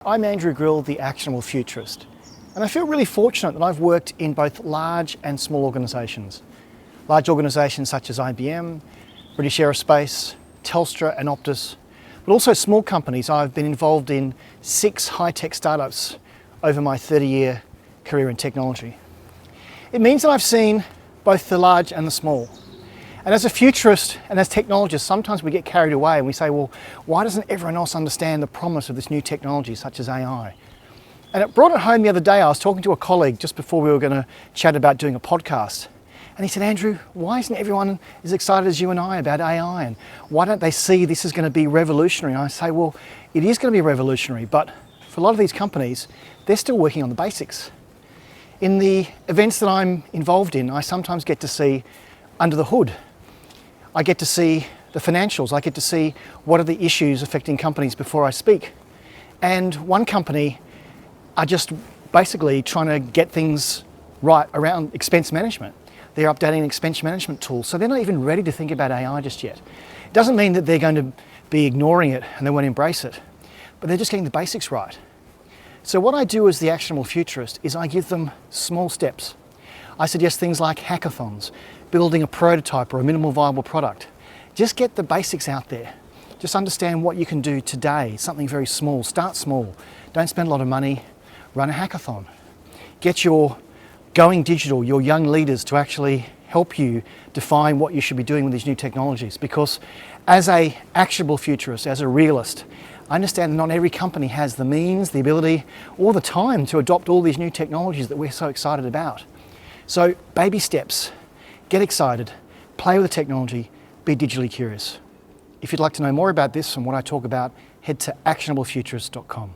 I'm Andrew Grill, the Actionable Futurist, and I feel really fortunate that I've worked in both large and small organisations. Large organisations such as IBM, British Aerospace, Telstra and Optus, but also small companies. I've been involved in 6 high-tech startups over my 30-year career in technology. It means that I've seen both the large and the small. And as a futurist and as technologists, sometimes we get carried away and we say, well, why doesn't everyone else understand the promise of this new technology such as AI? And it brought it home the other day. I was talking to a colleague just before we were going to chat about doing a podcast. And he said, Andrew, why isn't everyone as excited as you and I about AI? And why don't they see this is going to be revolutionary? And I say, well, it is going to be revolutionary, but for a lot of these companies, they're still working on the basics. In the events that I'm involved in, I sometimes get to see under the hood. I get to see the financials. I get to see what are the issues affecting companies before I speak. And one company are just basically trying to get things right around expense management. They're updating an expense management tool, so they're not even ready to think about AI just yet. It doesn't mean that they're going to be ignoring it and they won't embrace it, but they're just getting the basics right. So what I do as the Actionable Futurist is I give them small steps. I suggest things like hackathons, building a prototype or a minimal viable product. Just get the basics out there. Just understand what you can do today, something very small. Start small. Don't spend a lot of money. Run a hackathon. Get your going digital, your young leaders to actually help you define what you should be doing with these new technologies. Because as an actionable futurist, as a realist, I understand that not every company has the means, the ability, or the time to adopt all these new technologies that we're so excited about. So baby steps, get excited, play with the technology, be digitally curious. If you'd like to know more about this and what I talk about, head to actionablefuturist.com.